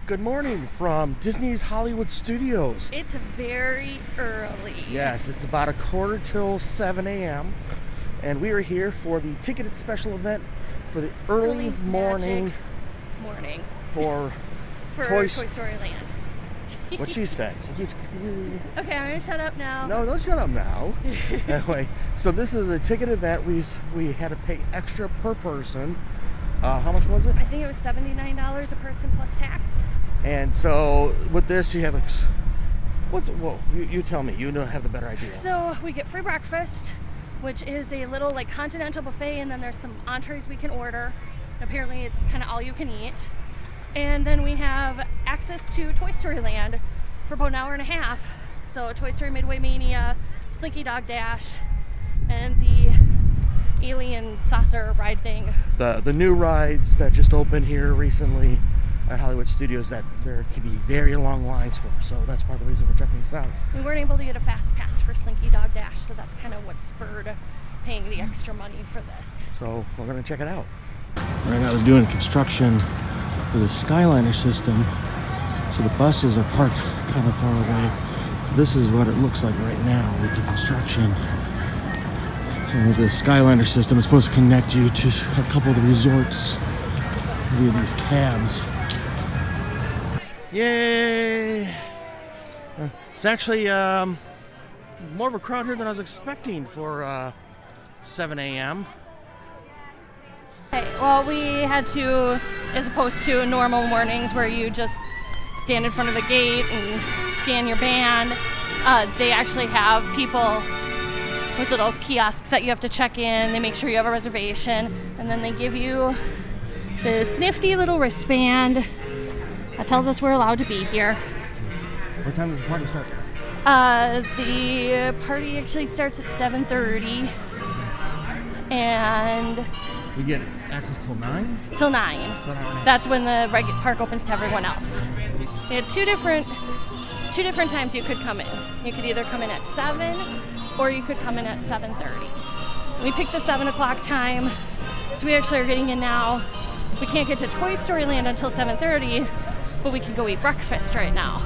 Good morning from Disney's Hollywood Studios. It's very early. Yes, it's about 7:15 a.m. and we are here for the ticketed special event for the early morning for Toy Story Land. What she said. She keeps. Okay, I'm gonna shut up now. No, don't shut up now. Anyway, so this is a ticket event. We had to pay extra per person. How much was it? I think it was $79 a person plus tax. And so with this, you have you tell me. You have the better idea. So we get free breakfast, which is a little like continental buffet, and then there's some entrees we can order. Apparently, it's kind of all you can eat. And then we have access to Toy Story Land for about an hour and a half. So Toy Story Midway Mania, Slinky Dog Dash, and the alien saucer ride thing. The new rides that just opened here recently at Hollywood Studios that there can be very long lines for. So that's part of the reason we're checking this out. We weren't able to get a fast pass for Slinky Dog Dash, so that's kind of what spurred paying the extra money for this. So we're going to check it out. Right now they're doing construction for the Skyliner system. So the buses are parked kind of far away. So this is what it looks like right now with the construction. And with the Skyliner system, it's supposed to connect you to a couple of the resorts via these cabs. Yay! It's actually more of a crowd here than I was expecting for 7 a.m. Okay, well, we had to, as opposed to normal mornings where you just stand in front of the gate and scan your band, they actually have people with little kiosks that you have to check in. They make sure you have a reservation, and then they give you this nifty little wristband that tells us we're allowed to be here. What time does the party start? The party actually starts at 7:30, and we get access till 9? Till 9. That's when the park opens to everyone else. We had two different times you could come in. You could either come in at 7 or you could come in at 7:30. We picked the 7 o'clock time, so we actually are getting in now. We can't get to Toy Story Land until 7:30, but we can go eat breakfast right now.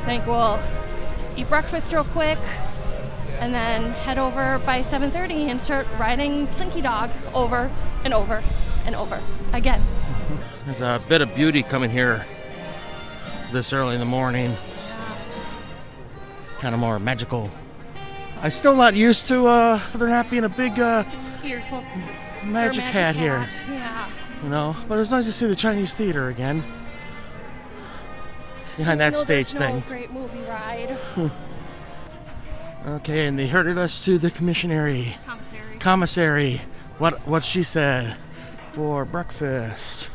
I think we'll eat breakfast real quick and then head over by 7:30 and start riding Slinky Dog over and over and over again. There's a bit of beauty coming here this early in the morning. Kind of more magical. I'm still not used to there not being a big Earful magic hat here. Yeah. You know, but it's nice to see the Chinese theater again. Behind that stage thing. No great movie ride. Okay, and they herded us to the commissary. What she said for breakfast.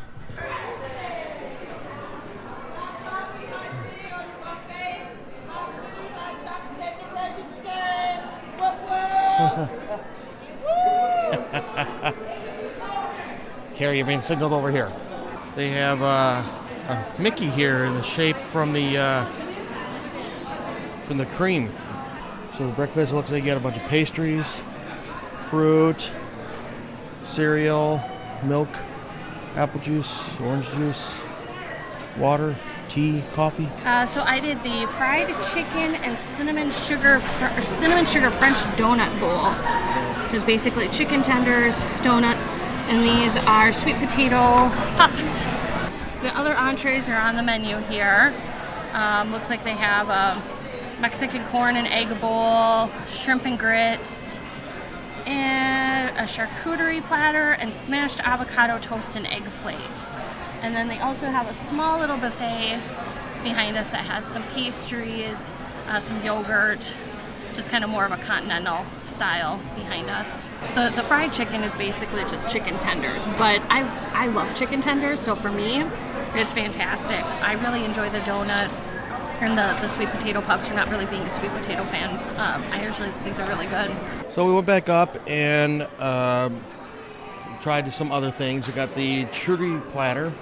Carrie, you're being signaled over here. They have a Mickey here in the shape from the cream. So breakfast looks like you get a bunch of pastries, fruit, cereal, milk, apple juice, orange juice, water, tea, coffee. So I did the fried chicken and cinnamon sugar French donut bowl, which is basically chicken tenders, donuts, and these are sweet potato puffs. The other entrees are on the menu here. Looks like they have a Mexican corn and egg bowl, shrimp and grits, and a charcuterie platter, and smashed avocado toast and egg plate. And then they also have a small little buffet behind us that has some pastries, some yogurt, just kind of more of a continental style behind us. The fried chicken is basically just chicken tenders, but I love chicken tenders, so for me, it's fantastic. I really enjoy the donut and the sweet potato puffs. For not really being a sweet potato fan, I usually think they're really good. So we went back up and tried some other things. We got the charcuterie platter.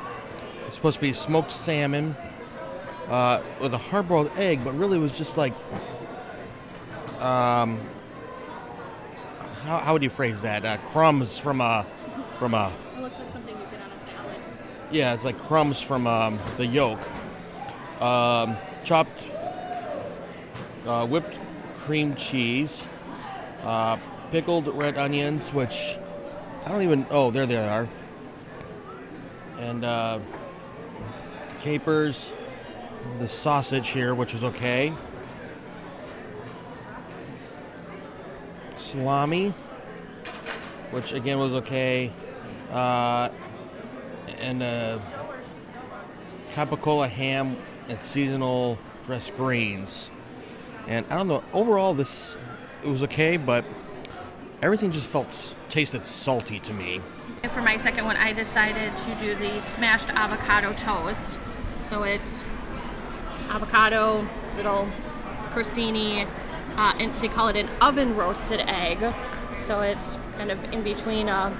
It's supposed to be smoked salmon with a hard-boiled egg, but really was just like, how would you phrase that? Crumbs from a. It looks like something you get on a salad. Yeah, it's like crumbs from the yolk. chopped whipped cream cheese, pickled red onions, which I don't even, oh, there they are, and capers, the sausage here, which is okay, salami, which again was okay, and capicola ham and seasonal dressed greens. And I don't know, overall it was okay, but everything just tasted salty to me. And for my second one, I decided to do the smashed avocado toast. So it's avocado, little crostini, and they call it an oven roasted egg. So it's kind of in between a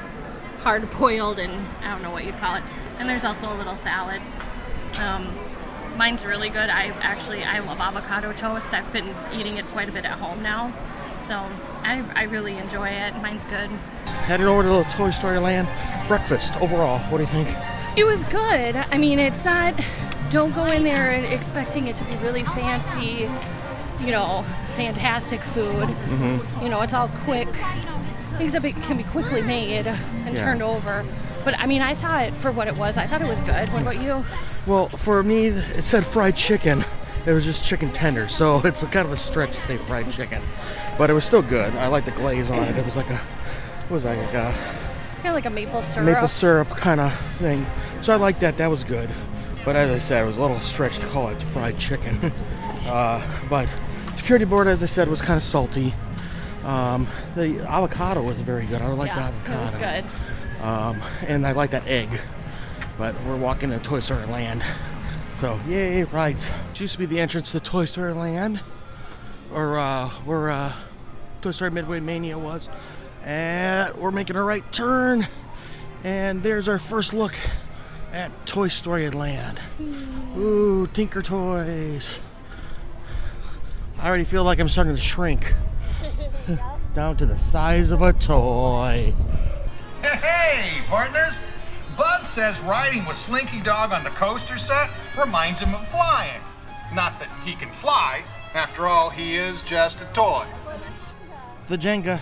hard boiled and I don't know what you'd call it. And there's also a little salad. Mine's really good. I love avocado toast. I've been eating it quite a bit at home now. So I really enjoy it. Mine's good. Headed over to the Toy Story Land. Breakfast overall, what do you think? It was good. I mean, it's not, don't go in there expecting it to be really fancy, fantastic food. Mm-hmm. It's all quick. Things that can be quickly made and turned over. But I mean, I thought for what it was, I thought it was good. What about you? Well, for me, it said fried chicken. It was just chicken tenders, so it's kind of a stretch to say fried chicken. But it was still good. I like the glaze on it. It was like it's kind of like a maple syrup. Maple syrup kind of thing. So I like that. That was good. But as I said, it was a little stretch to call it fried chicken. But security board, as I said, was kind of salty. The avocado was very good. I like the avocado. It was good. And I like that egg. But we're walking to Toy Story Land. So, yay, rides. It used to be the entrance to Toy Story Land, or where Toy Story Midway Mania was. And we're making a right turn. And there's our first look at Toy Story Land. Ooh, Tinker Toys. I already feel like I'm starting to shrink. Down to the size of a toy. Hey, partners! Buzz says riding with Slinky Dog on the coaster set reminds him of flying. Not that he can fly. After all, he is just a toy. The Jenga.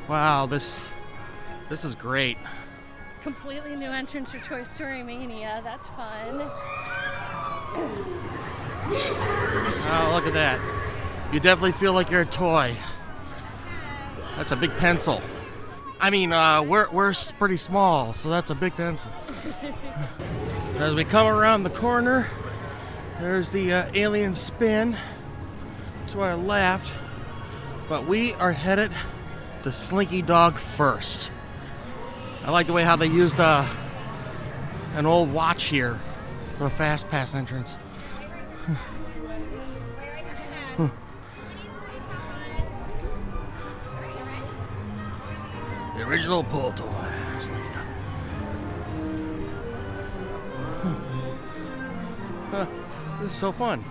Wow, this is great. Completely new entrance to Toy Story Mania. That's fun. Oh, look at that. You definitely feel like you're a toy. That's a big pencil. I mean, we're pretty small, so that's a big pencil. As we come around the corner, there's the alien spin to our left. But we are headed to Slinky Dog first. I like the way how they used an old watch here for the Fast Pass entrance. The original pull toy. This is so fun.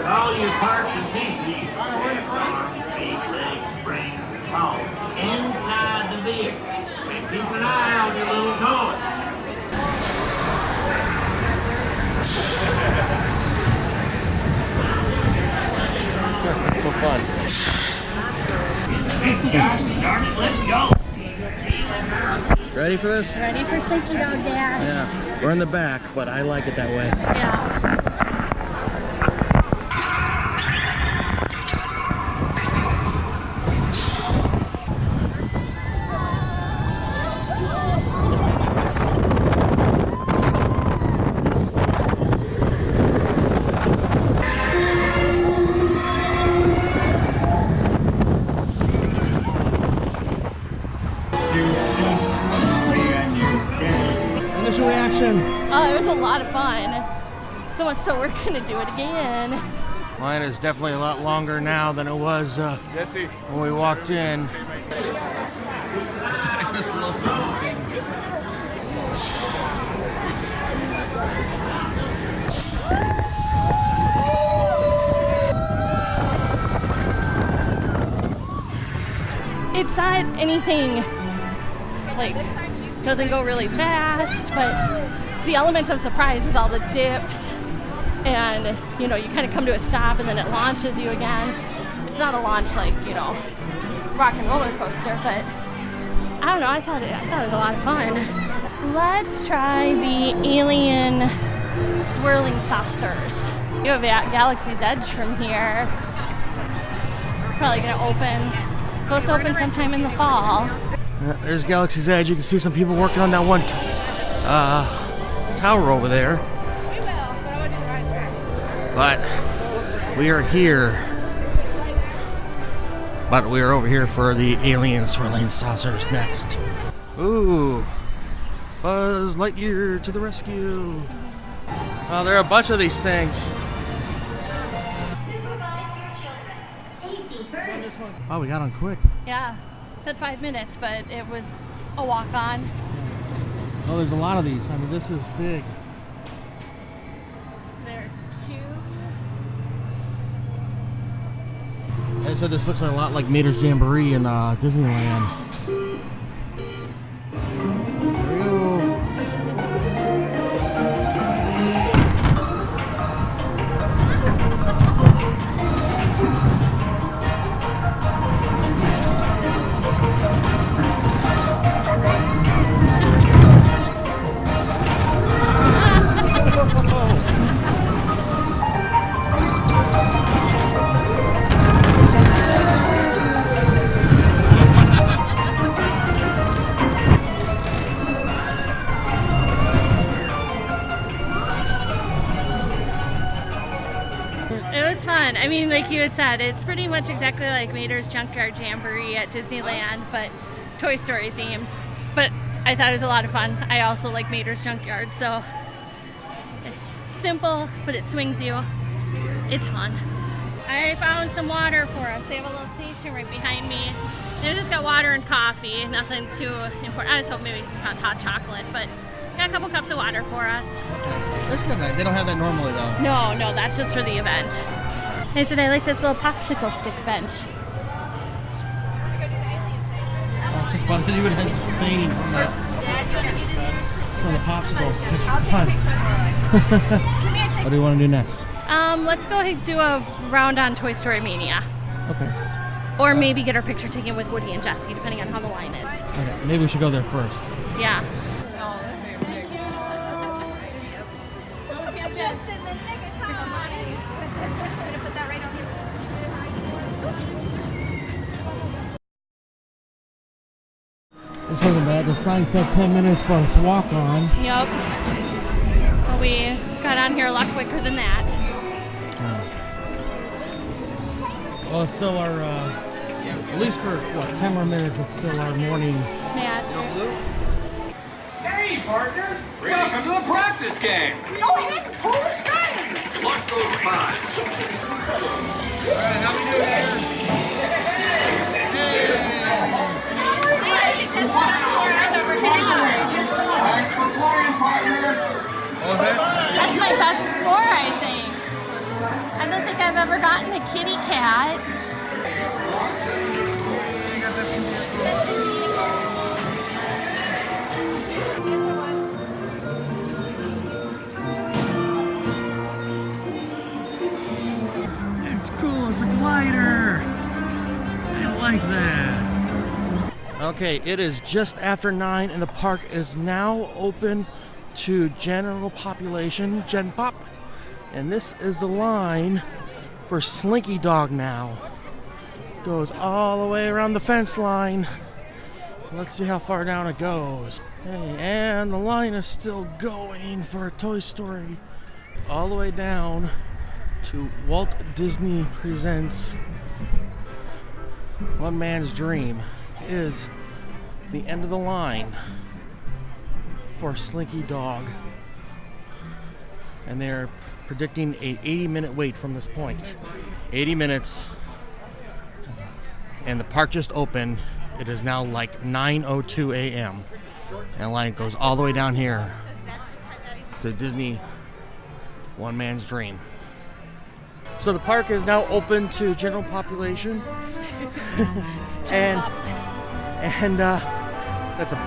All your parts and pieces, arms, feet, legs, springs, all inside the vehicle. And keep an eye on your little toys. It's so fun. Gosh darn it, let's go. Ready for this? Ready for Slinky Dog Dash? Yeah, we're in the back, but I like it that way. Yeah. Initial reaction. Oh, it was a lot of fun. So much so we're gonna do it again. Mine is definitely a lot longer now than it was when we walked in. I just love It's not anything like doesn't go really fast, but it's the element of surprise with all the dips. And, you know, you kind of come to a stop and then it launches you again. It's not a launch like, you know, rock and roller coaster, but I don't know, I thought it was a lot of fun. Let's try the alien swirling saucers. You have Galaxy's Edge from here. It's probably gonna open. It's supposed to open sometime in the fall. There's Galaxy's Edge. You can see some people working on that one tower over there. But we are here. But we are over here for the alien swirling saucers next. Ooh, Buzz Lightyear to the rescue. Oh, there are a bunch of these things. Oh, we got on quick. Yeah, it said 5 minutes, but it was a walk-on. Oh, there's a lot of these. I mean, this is big. There are 2. I said this looks a lot like Mater's Jamboree in Disneyland. There we go. It was fun. I mean, like you had said, it's pretty much exactly like Mater's Junkyard Jamboree at Disneyland, but Toy Story themed. But I thought it was a lot of fun. I also like Mater's Junkyard, so simple, but it swings you. It's fun. I found some water for us. They have a little station right behind me. They just got water and coffee, nothing too important. I was hoping maybe some hot chocolate, but got a couple cups of water for us. That's good. They don't have that normally, though. No, that's just for the event. I said I like this little popsicle stick bench. Oh, it's fun. It even has the staining from the popsicles. It's fun. What do you want to do next? Let's go ahead and do a round on Toy Story Mania. Okay. Or maybe get our picture taken with Woody and Jessie, depending on how the line is. Okay. Maybe we should go there first. Yeah. This wasn't bad. The sign said 10 minutes, but it's walk on. Yep. But we got on here a lot quicker than that. Well, it's still our, at least for, 10 more minutes, it's still our morning. Yeah. Hey, partners! Welcome to the practice game! Oh, heck, pull the string! Lock those pies! Alright, how we doing here? I think that's the best score I've ever had. Thanks for playing, partners. What was that? That's my best score, I think. I don't think I've ever gotten a kitty cat. It's cool. It's a glider. I like that. Okay, it is just after 9 and the park is now open to general population, Gen Pop. And this is the line for Slinky Dog now. Goes all the way around the fence line. Let's see how far down it goes. Hey, and the line is still going for Toy Story. All the way down to Walt Disney Presents One Man's Dream is the end of the line for Slinky Dog. And they're predicting a 80-minute wait from this point. 80 minutes. And the park just opened. It is now like 9:02 a.m. And the line goes all the way down here to Disney One Man's Dream. So the park is now open to general population. and that's a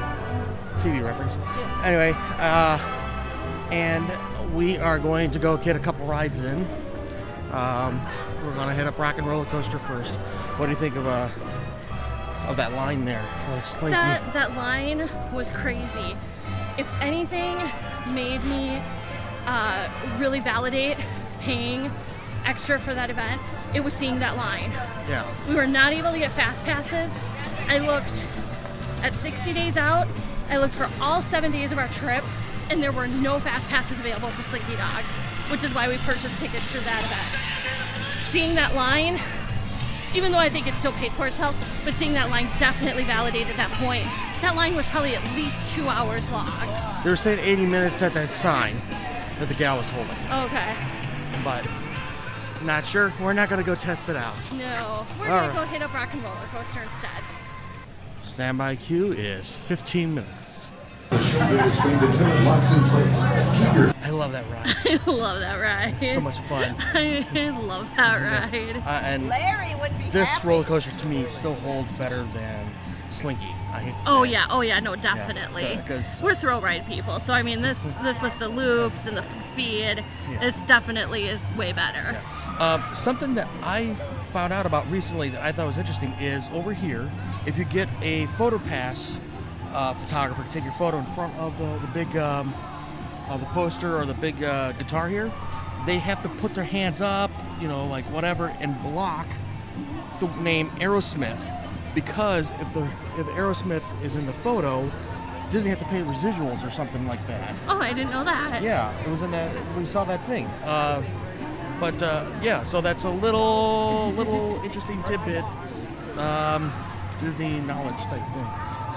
TV reference. Anyway, and we are going to go get a couple rides in. We're gonna hit up Rock and Roller Coaster first. What do you think of that line there for Slinky? That line was crazy. If anything made me really validate paying extra for that event, it was seeing that line. Yeah. We were not able to get fast passes. I looked at 60 days out. I looked for all 7 days of our trip, and there were no fast passes available for Slinky Dog, which is why we purchased tickets for that event. Seeing that line, even though I think it still paid for itself, but seeing that line definitely validated that point. That line was probably at least 2 hours long. They were saying 80 minutes at that sign that the gal was holding. Okay. But not sure. We're not gonna go test it out. No, we're gonna go hit up Rock and Roller Coaster instead. Standby queue is 15 minutes. I love that ride. I love that ride. It's so much fun. I love that ride. And Larry would be this happy. roller coaster to me still holds better than Slinky. I hate to say Oh it. yeah, no, definitely. Yeah, 'cause- we're thrill ride people, so I mean, this with the loops and the speed, this definitely is way better. Something that I found out about recently that I thought was interesting is over here, if you get a photo pass photographer to take your photo in front of the big the poster or the big guitar here, they have to put their hands up, like whatever, and block the name Aerosmith, because if Aerosmith is in the photo, Disney have to pay residuals or something like that. Oh, I didn't know that. Yeah, it was in that. We saw that thing. But so that's a little interesting tidbit, Disney knowledge type thing.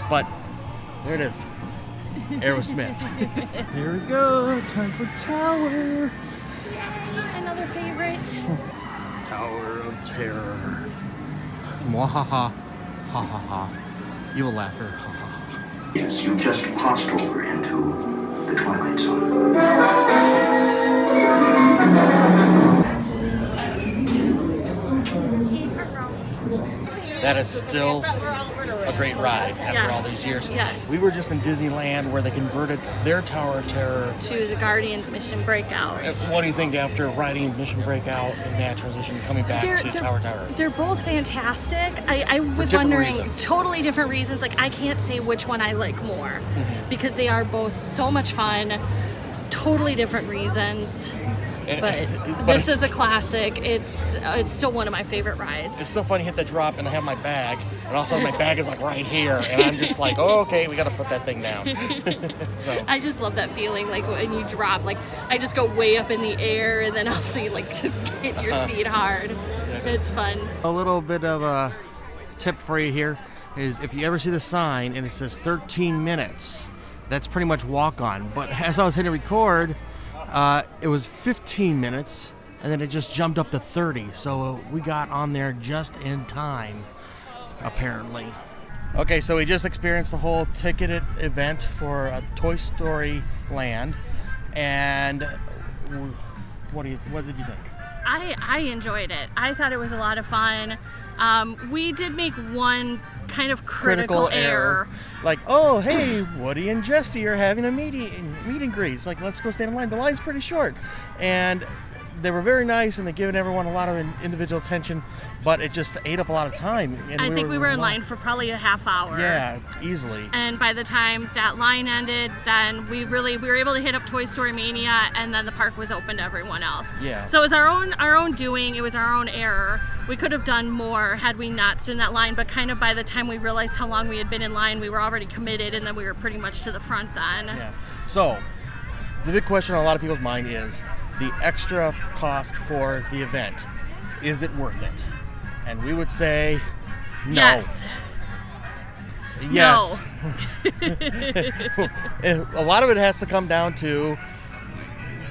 But there it is, Aerosmith. Here we go. Time for Tower. Another favorite. Tower of Terror. Mwahaha, ha ha ha. Evil laughter. Ha ha ha. Yes, you just crossed over into the Twilight Zone. That is still a great ride after all these years. Yes. We were just in Disneyland where they converted their Tower of Terror To the Guardians Mission Breakout. What do you think after riding Mission Breakout and that transition coming back to Tower of Terror? They're both fantastic. I was different wondering, reasons. totally different reasons. Like, I can't say which one I like more because they are both so much fun, totally different reasons. But this is a classic. It's still one of my favorite rides. It's so funny, hit that drop and I have my bag, and all of a sudden my bag is like right here, and I'm just like, oh, okay, we got to put that thing down. So I just love that feeling, like when you drop, like I just go way up in the air, and then obviously like just hit your seat hard. Exactly. It's fun. a little bit of a tip for you here is if you ever see the sign and it says 13 minutes, that's pretty much walk on. But as I was hitting record, it was 15 minutes, and then it just jumped up to 30. So we got on there just in time, apparently. Okay, so we just experienced the whole ticketed event for Toy Story Land, and what did you think? I enjoyed it. I thought it was a lot of fun. We did make one kind of critical error. Like, oh, hey, Woody and Jesse are having a meet and greet. It's like, let's go stand in line. The line's pretty short. And they were very nice, and they're giving everyone a lot of individual attention, but it just ate up a lot of time. And I think we were in line for probably a half hour. Yeah, easily. And by the time that line ended, then we were able to hit up Toy Story Mania, and then the park was open to everyone else. Yeah. So it was our own doing. It was our own error. We could have done more had we not stood in that line, but kind of by the time we realized how long we had been in line, we were already committed, and then we were pretty much to the front then. Yeah. So, the big question on a lot of people's mind is the extra cost for the event. Is it worth it? And we would say no. Yes. Yes. A lot of it has to come down to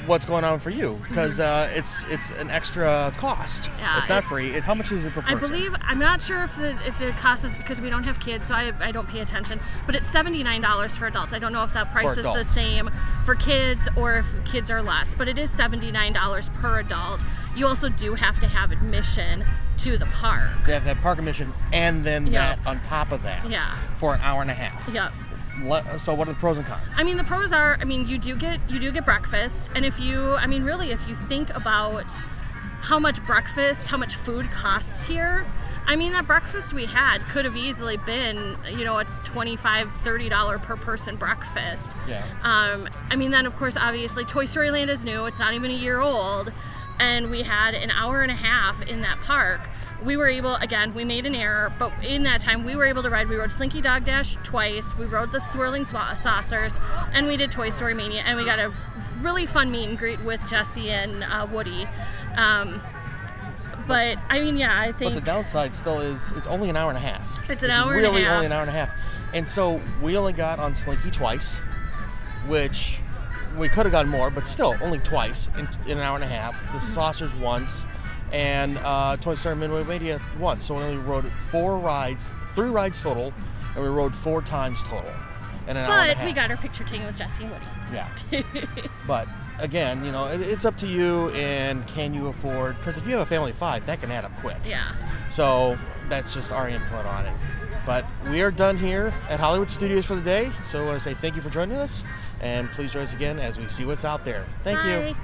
what's going on for you, because it's an extra cost. Yeah, it's not it's- free. How much is it per person? I believe, I'm not sure if the cost is because we don't have kids, so I don't pay attention, but it's $79 for adults. I don't know if that price is the adults. same for kids or if kids are less, but it is $79 per adult. You also do have to have admission to the park. They have that park admission and then Yeah. that on top of that Yeah. for an hour and a half. Yep. So what are the pros and cons? I mean, the pros are, I mean, you do get breakfast, and if you think about how much food costs here, I mean, that breakfast we had could have easily been, a $25, $30 per person breakfast. Yeah. I mean, then of course, obviously, Toy Story Land is new. It's not even a year old, and we had an hour and a half in that park. We were able, again, we made an error, but in that time we were able to ride. We rode Slinky Dog Dash twice. We rode the Swirling Saucers, and we did Toy Story Mania, and we got a really fun meet and greet with Jessie and Woody. But I mean, yeah, I think. But the downside still is it's only an hour and a half. It's an hour and a half. Really, only an hour and a half. And so we only got on Slinky twice, which we could have gotten more, but still only twice in an hour and a half. The Saucers once, and Toy Story Mania once. So we only rode 3 rides total, and we rode 4 times total in an hour and a half. But we got our picture taken with Jessie and Woody. Yeah. But again, it's up to you, and can you afford? Because if you have a family of 5, that can add up quick. Yeah. So that's just our input on it. But we are done here at Hollywood Studios for the day. So I want to say thank you for joining us, and please join us again as we see what's out there. Thank you. Bye.